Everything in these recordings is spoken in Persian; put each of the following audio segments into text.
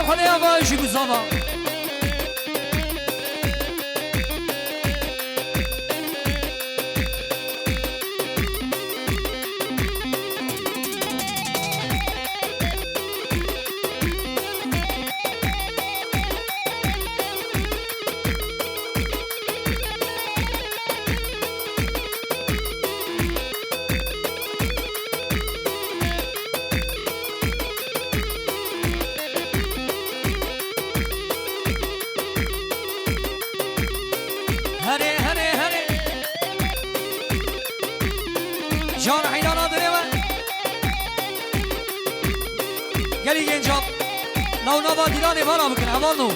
خليه آقای شی بزاما جان حیدانا داره من گلی گنجاب نو نو با دیلانه بالا بکن اول نو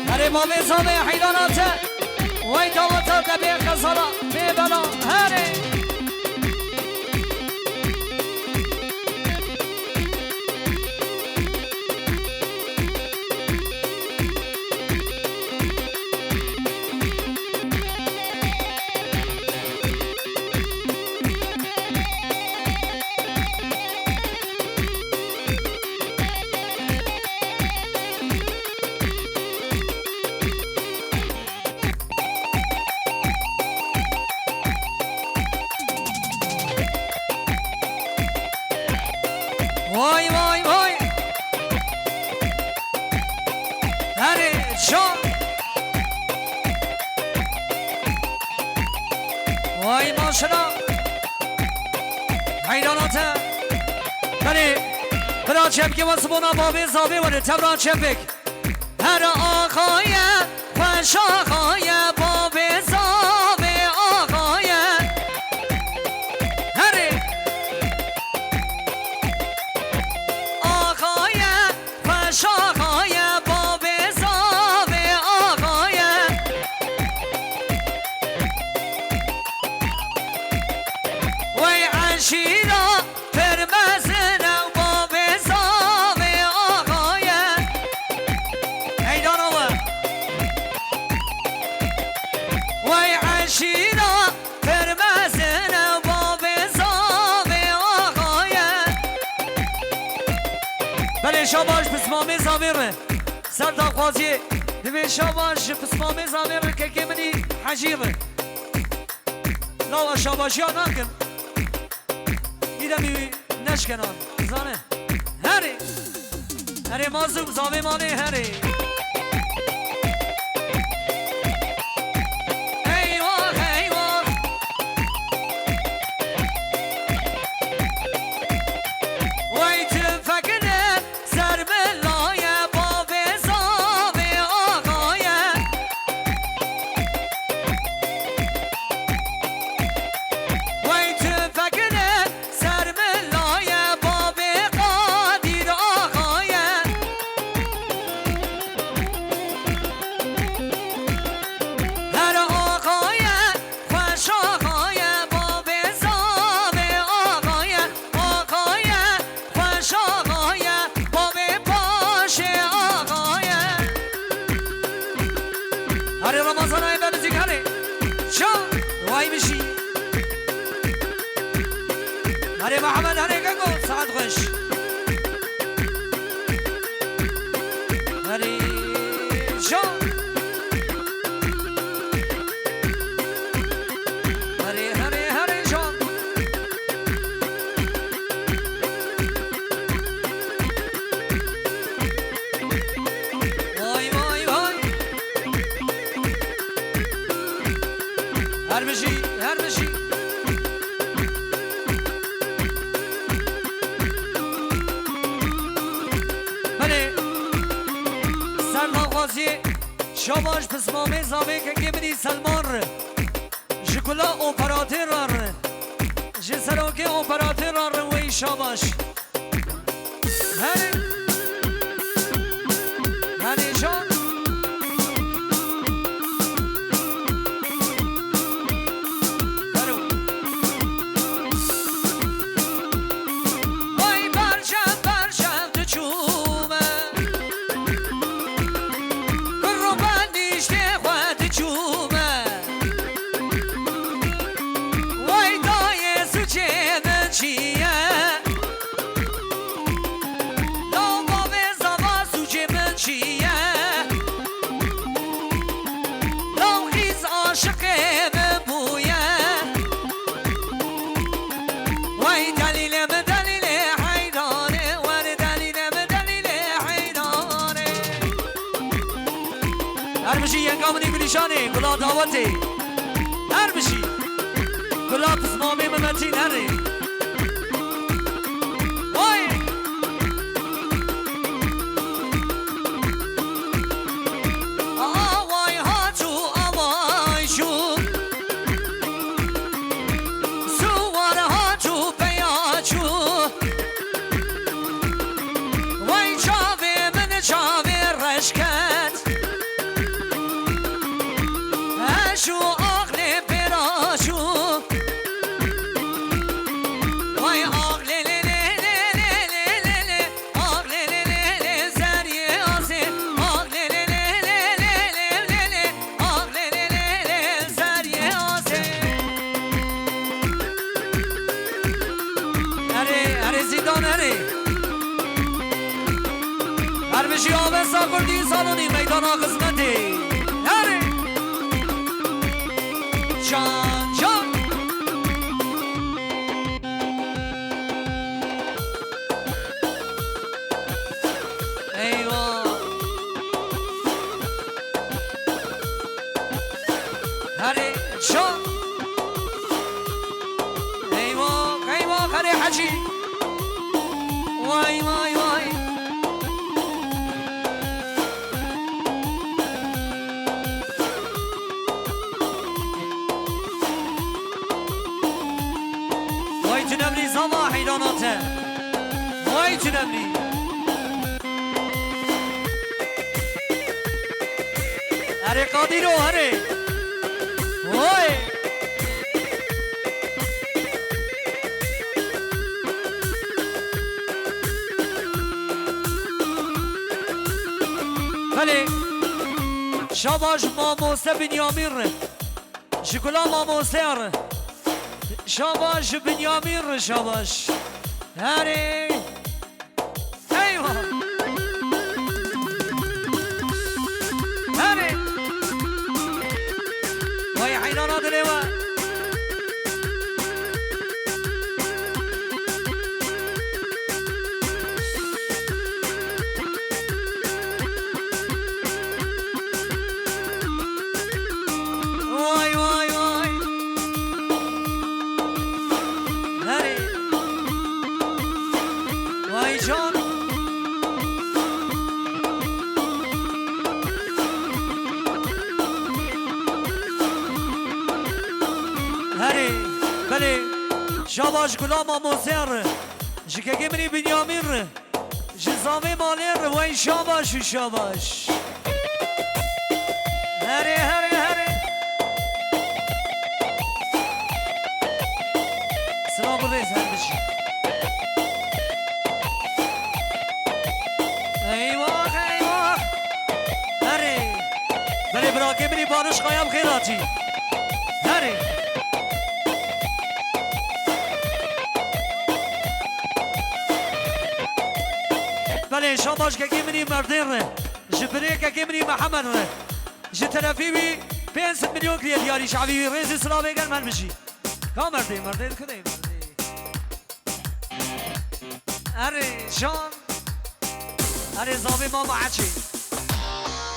هره بابه زابه حیداناته وای دوتا دبی خزالا میبلا هره وای وای وای هره جان وای ماشنا حیراناته هره برا چپکی واسه بنا بابه زابه وره تبرا چپک هر آقای خوش آقای بابه زابه آقای هره آقای باب زاوه آقای وی عشیرا پرمزن باب زاوه آقای ایدان آوه وی عشیرا پرمزن باب زاوه آقای بله شاباش پسمامه زاویره سر تا قاضی دوی شاباش پسمامه زاویره که که منی حجیره لاو شاباشی ها نکن ایدمی نشکنان زانه هری هری مازم زاوی مانه هری هره رمضان های ببزیک هره شو وای میشی هره محمد هره گنگو ساعت خوش هره شو هره هره هره شو وای وای وای هر بشی هر بشی بله سرناغازی شاباش پسمامه زاوه که منی سلمان ره جکلا اپراتر ره جسراکی اپراتر ره وی شاباش هره هره جان وای بر بشی ینگامنی گلیشانی گلا دعوتی هر بشی گلا تسمامی ممتین هری وای آوای ها تو آوای شو سوار ها تو بیا چو وای چاوی من چاوی رشکت شو آقل براشو وای آقل لی لی لی لی لی لی آقل لی لی لی زریه آزه آقل لی لی لی لی لی لی آقل لی لی لی زریه آزه اره زیدان اره هر بشی آبه سا کردی سالونی میدان قسمتی اره جان جان ایوا هره جان ایوا ایوا هره حجی وای وای وای تنمري زما حيراناته واي تنمري هري قاديرو هري واي بله شاباش ماموسه بنيامير شكلا ماموسه شاباش بنيامين شاباش هاري ايوه هاري ويا حيرانات الايوه واي واي واي هاري واي جون هاري بلي شاباش غلام موسير جكاكي مني بنيامين جزامي مالير واي شاباش شاباش هاري هاري هاري سلام الرئيس هالبشي ايوه ايوه هاري بلي براكي مني بارش قيام خيراتي هاري بله شاباش که منی مردین ره جبری که منی محمد ره جترافی بی 500 میلیون کلیه دیاری شعبی ریزی سلامه گل من بشی کا مردین کده مردین اره جان اره زاوی ما معچی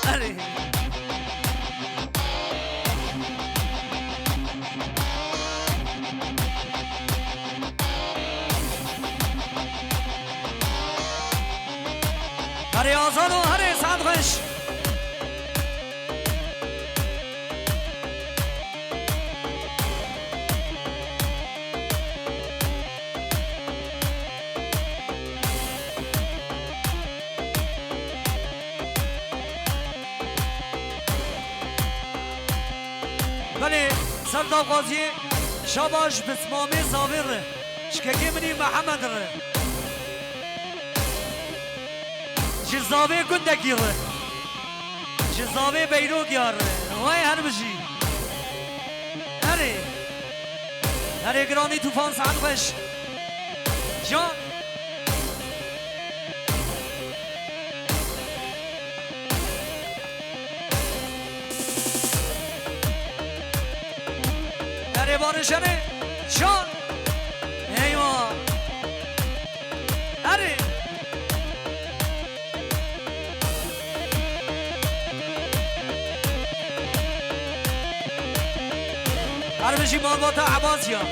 اره هری آزاد و هری صدقش بله سردار قاضی شاباش بسمامی زاویر شککی منی محمد ره جزاوی گندگی ره جزاوی بیروگ یار وای هر بجی هره گرانی توفان سعد خوش جان هره بارشنه جان ایوان هره بشي مالباتا عباسيا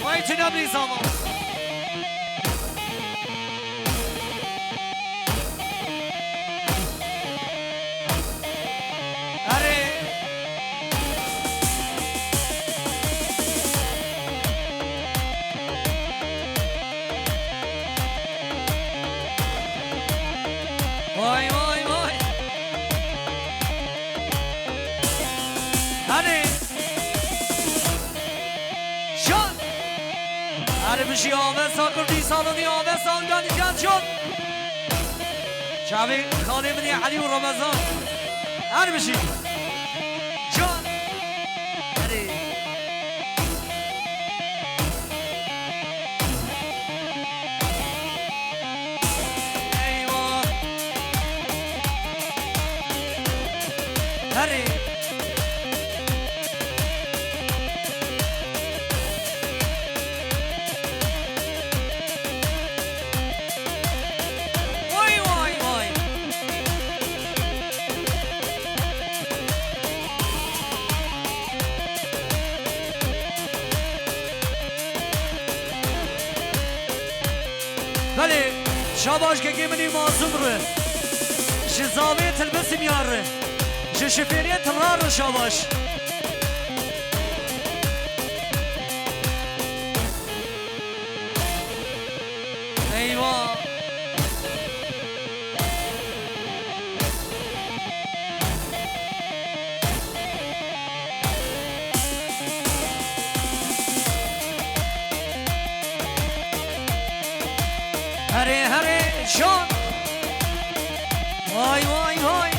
ما يتنبني زمان واي واي واي هاني شان هاني بشي آوه كردي سالوني آوه سالگانی جان شد شعبي خانه مني علي و رمضان هاني بشي جان هاني هري واي واي واي بله شاباش که منی معصوم ره شزاوی تلبسیم یاره شفيرية ترار شاباش ايوه هري هري شون واي واي واي